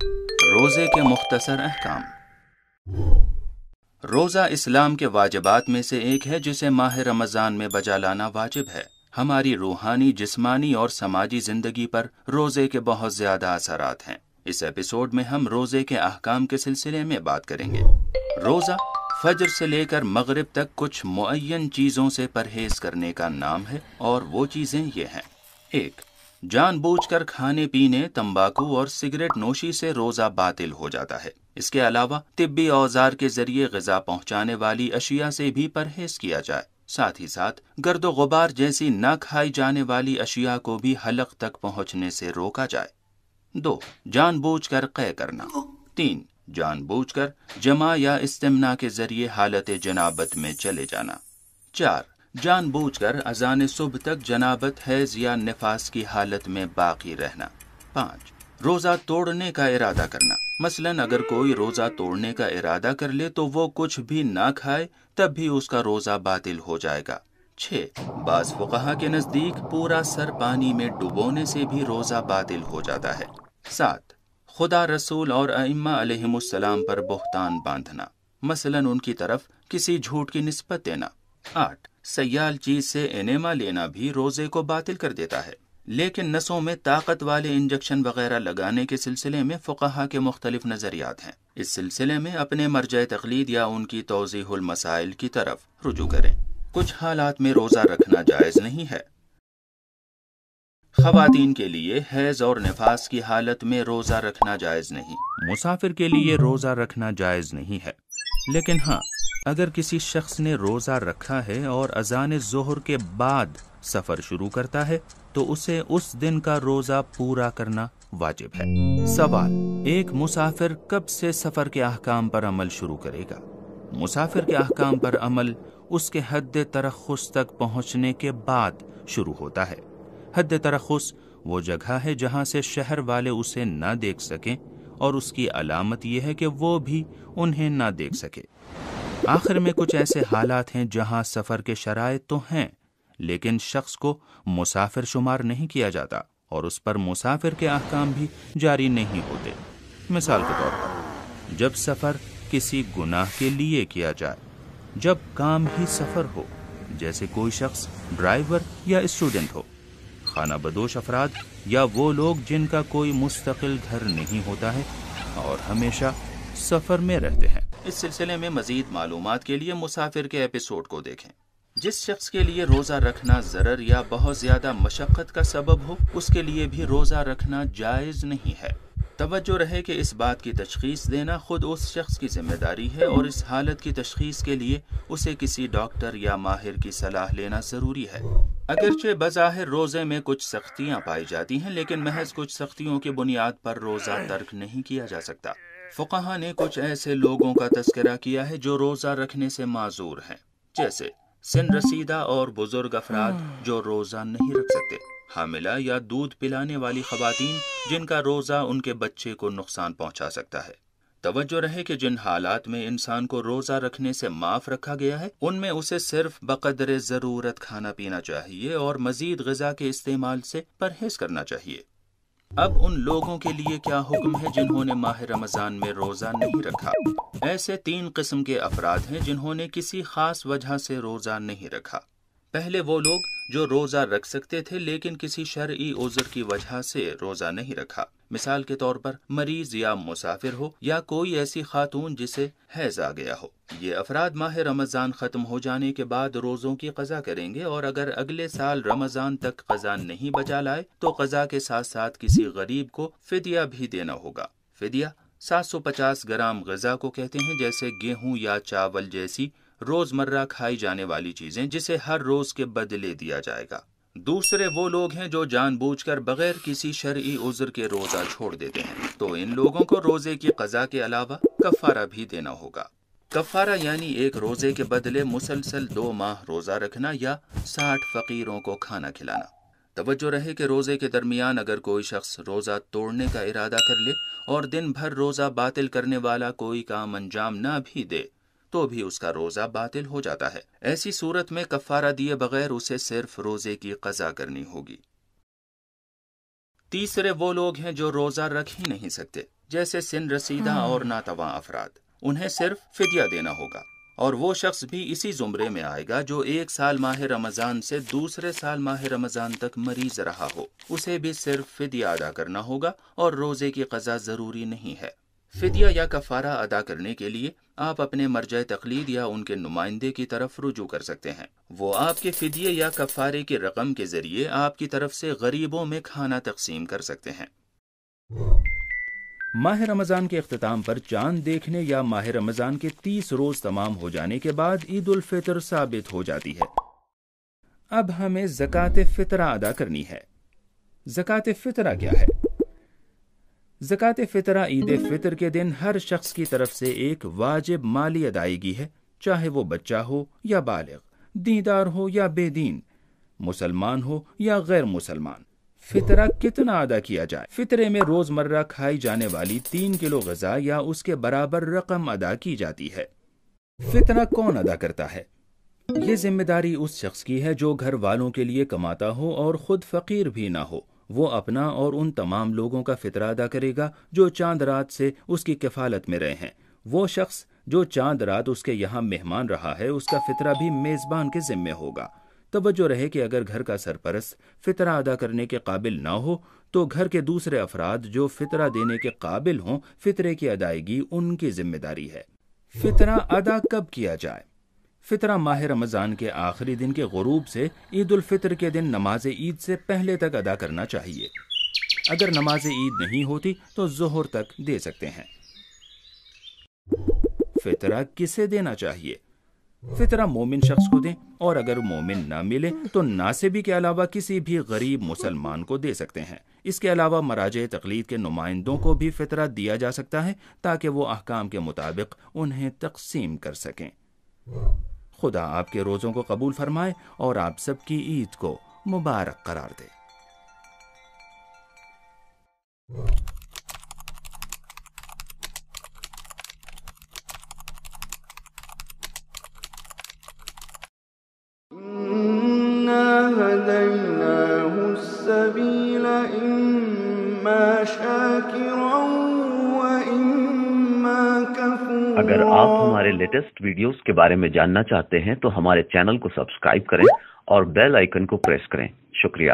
روزے کے مختصر احکام۔ روزہ اسلام کے واجبات میں سے ایک ہے جسے ماہ رمضان میں بجا لانا واجب ہے۔ ہماری روحانی، جسمانی اور سماجی زندگی پر روزے کے بہت زیادہ اثرات ہیں۔ اس ایپیسوڈ میں ہم روزے کے احکام کے سلسلے میں بات کریں گے۔ روزہ فجر سے لے کر مغرب تک کچھ معین چیزوں سے پرہیز کرنے کا نام ہے، اور وہ چیزیں یہ ہیں: 1. جان بوجھ کر کھانے پینے، تمباکو اور سگریٹ نوشی سے روزہ باطل ہو جاتا ہے۔ اس کے علاوہ طبی اوزار کے ذریعے غذا پہنچانے والی اشیاء سے بھی پرہیز کیا جائے۔ ساتھ ہی ساتھ گرد و غبار جیسی نہ کھائی جانے والی اشیاء کو بھی حلق تک پہنچنے سے روکا جائے۔ 2. جان بوجھ کر قے کرنا۔ 3. جان بوجھ کر جماع یا استمنا کے ذریعے حالت جنابت میں چلے جانا۔ 4. جان بوجھ کر اذان صبح تک جنابت، حیض یا نفاس کی حالت میں باقی رہنا۔ 5. روزہ توڑنے کا ارادہ کرنا۔ مثلاً اگر کوئی روزہ توڑنے کا ارادہ کر لے تو وہ کچھ بھی نہ کھائے تب بھی اس کا روزہ باطل ہو جائے گا۔ 6. بعض فقہا کے نزدیک پورا سر پانی میں ڈبونے سے بھی روزہ باطل ہو جاتا ہے۔ 7. خدا، رسول اور ائمہ علیہم السلام پر بہتان باندھنا، مثلاً ان کی طرف کسی جھوٹ کی نسبت دینا۔ 8. سیال چیز سے انیما لینا بھی روزے کو باطل کر دیتا ہے، لیکن نسوں میں طاقت والے انجیکشن وغیرہ لگانے کے سلسلے میں فقہا کے مختلف نظریات ہیں۔ اس سلسلے میں اپنے مرجع تقلید یا ان کی توضیح المسائل کی طرف رجوع کریں۔ کچھ حالات میں روزہ رکھنا جائز نہیں ہے۔ خواتین کے لیے حیض اور نفاس کی حالت میں روزہ رکھنا جائز نہیں۔ مسافر کے لیے روزہ رکھنا جائز نہیں ہے، لیکن ہاں، اگر کسی شخص نے روزہ رکھا ہے اور اذان ظہر کے بعد سفر شروع کرتا ہے تو اسے اس دن کا روزہ پورا کرنا واجب ہے۔ سوال: ایک مسافر کب سے سفر کے احکام پر عمل شروع کرے گا؟ مسافر کے احکام پر عمل اس کے حد ترخص تک پہنچنے کے بعد شروع ہوتا ہے۔ حد ترخص وہ جگہ ہے جہاں سے شہر والے اسے نہ دیکھ سکیں، اور اس کی علامت یہ ہے کہ وہ بھی انہیں نہ دیکھ سکے۔ آخر میں کچھ ایسے حالات ہیں جہاں سفر کے شرائط تو ہیں، لیکن شخص کو مسافر شمار نہیں کیا جاتا اور اس پر مسافر کے احکام بھی جاری نہیں ہوتے۔ مثال کے طور پر، جب سفر کسی گناہ کے لیے کیا جائے، جب کام ہی سفر ہو، جیسے کوئی شخص ڈرائیور یا اسٹوڈنٹ ہو، خانہ بدوش افراد یا وہ لوگ جن کا کوئی مستقل گھر نہیں ہوتا ہے اور ہمیشہ سفر میں رہتے ہیں۔ اس سلسلے میں مزید معلومات کے لیے مسافر کے ایپیسوڈ کو دیکھیں۔ جس شخص کے لیے روزہ رکھنا ضرر یا بہت زیادہ مشقت کا سبب ہو، اس کے لیے بھی روزہ رکھنا جائز نہیں ہے۔ توجہ رہے کہ اس بات کی تشخیص دینا خود اس شخص کی ذمہ داری ہے، اور اس حالت کی تشخیص کے لیے اسے کسی ڈاکٹر یا ماہر کی صلاح لینا ضروری ہے۔ اگرچہ بظاہر روزے میں کچھ سختیاں پائی جاتی ہیں، لیکن محض کچھ سختیوں کی بنیاد پر روزہ ترک نہیں کیا جا سکتا۔ فقہا نے کچھ ایسے لوگوں کا تذکرہ کیا ہے جو روزہ رکھنے سے معذور ہیں، جیسے سن رسیدہ اور بزرگ افراد جو روزہ نہیں رکھ سکتے، حاملہ یا دودھ پلانے والی خواتین جن کا روزہ ان کے بچے کو نقصان پہنچا سکتا ہے۔ توجہ رہے کہ جن حالات میں انسان کو روزہ رکھنے سے معاف رکھا گیا ہے، ان میں اسے صرف بقدر ضرورت کھانا پینا چاہیے اور مزید غذا کے استعمال سے پرہیز کرنا چاہیے۔ اب ان لوگوں کے لیے کیا حکم ہے جنہوں نے ماہ رمضان میں روزہ نہیں رکھا؟ ایسے 3 قسم کے افراد ہیں جنہوں نے کسی خاص وجہ سے روزہ نہیں رکھا۔ پہلے وہ لوگ جو روزہ رکھ سکتے تھے لیکن کسی شرعی عذر کی وجہ سے روزہ نہیں رکھا، مثال کے طور پر مریض یا مسافر ہو، یا کوئی ایسی خاتون جسے حیض آ گیا ہو۔ یہ افراد ماہ رمضان ختم ہو جانے کے بعد روزوں کی قضا کریں گے، اور اگر اگلے سال رمضان تک قضا نہیں بچا لائے تو قضا کے ساتھ ساتھ کسی غریب کو فدیہ بھی دینا ہوگا۔ فدیہ 750 گرام غذا کو کہتے ہیں، جیسے گیہوں یا چاول جیسی روزمرہ کھائی جانے والی چیزیں، جسے ہر روز کے بدلے دیا جائے گا۔ دوسرے وہ لوگ ہیں جو جان بوجھ کر بغیر کسی شرعی عذر کے روزہ چھوڑ دیتے ہیں، تو ان لوگوں کو روزے کی قضا کے علاوہ کفارہ بھی دینا ہوگا۔ کفارہ یعنی ایک روزے کے بدلے مسلسل 2 ماہ روزہ رکھنا یا 60 فقیروں کو کھانا کھلانا۔ توجہ رہے کہ روزے کے درمیان اگر کوئی شخص روزہ توڑنے کا ارادہ کر لے اور دن بھر روزہ باطل کرنے والا کوئی کام انجام نہ بھی دے تو بھی اس کا روزہ باطل ہو جاتا ہے۔ ایسی صورت میں کفارہ دیے بغیر اسے صرف روزے کی قضا کرنی ہوگی۔ تیسرے وہ لوگ ہیں جو روزہ رکھ ہی نہیں سکتے، جیسے سن رسیدہ اور ناتواں افراد، انہیں صرف فدیہ دینا ہوگا، اور وہ شخص بھی اسی زمرے میں آئے گا جو 1 سال ماہ رمضان سے دوسرے سال ماہ رمضان تک مریض رہا ہو، اسے بھی صرف فدیہ ادا کرنا ہوگا اور روزے کی قضا ضروری نہیں ہے۔ فدیہ یا کفارہ ادا کرنے کے لیے آپ اپنے مرجع تقلید یا ان کے نمائندے کی طرف رجوع کر سکتے ہیں، وہ آپ کے فدیے یا کفارے کی رقم کے ذریعے آپ کی طرف سے غریبوں میں کھانا تقسیم کر سکتے ہیں۔ ماہ رمضان کے اختتام پر چاند دیکھنے یا ماہ رمضان کے 30 روز تمام ہو جانے کے بعد عید الفطر ثابت ہو جاتی ہے۔ اب ہمیں زکوٰۃ فطرہ ادا کرنی ہے۔ زکوٰۃ فطرہ کیا ہے؟ زکوٰۃ فطرہ عید فطر کے دن ہر شخص کی طرف سے ایک واجب مالی ادائیگی ہے، چاہے وہ بچہ ہو یا بالغ، دیندار ہو یا بے دین، مسلمان ہو یا غیر مسلمان۔ فطرہ کتنا ادا کیا جائے؟ فطرے میں روزمرہ کھائی جانے والی 3 کلو غذا یا اس کے برابر رقم ادا کی جاتی ہے۔ فطرہ کون ادا کرتا ہے؟ یہ ذمہ داری اس شخص کی ہے جو گھر والوں کے لیے کماتا ہو اور خود فقیر بھی نہ ہو۔ وہ اپنا اور ان تمام لوگوں کا فطرہ ادا کرے گا جو چاند رات سے اس کی کفالت میں رہے ہیں۔ وہ شخص جو چاند رات اس کے یہاں مہمان رہا ہے، اس کا فطرہ بھی میزبان کے ذمے ہوگا۔ توجہ رہے کہ اگر گھر کا سرپرست فطرہ ادا کرنے کے قابل نہ ہو تو گھر کے دوسرے افراد جو فطرہ دینے کے قابل ہوں، فطرے کی ادائیگی ان کی ذمہ داری ہے۔ فطرہ ادا کب کیا جائے؟ فطرہ ماہ رمضان کے آخری دن کے غروب سے عید الفطر کے دن نماز عید سے پہلے تک ادا کرنا چاہیے۔ اگر نماز عید نہیں ہوتی تو ظہر تک دے سکتے ہیں۔ فطرہ کسے دینا چاہیے؟ فطرہ مومن شخص کو دیں، اور اگر مومن نہ ملے تو ناصبی کے علاوہ کسی بھی غریب مسلمان کو دے سکتے ہیں۔ اس کے علاوہ مراجع تقلید کے نمائندوں کو بھی فطرہ دیا جا سکتا ہے تاکہ وہ احکام کے مطابق انہیں تقسیم کر سکیں۔ خدا آپ کے روزوں کو قبول فرمائے اور آپ سب کی عید کو مبارک قرار دے۔ اگر آپ ہمارے لیٹسٹ ویڈیوز کے بارے میں جاننا چاہتے ہیں تو ہمارے چینل کو سبسکرائب کریں اور بیل آئیکن کو پریس کریں۔ شکریہ۔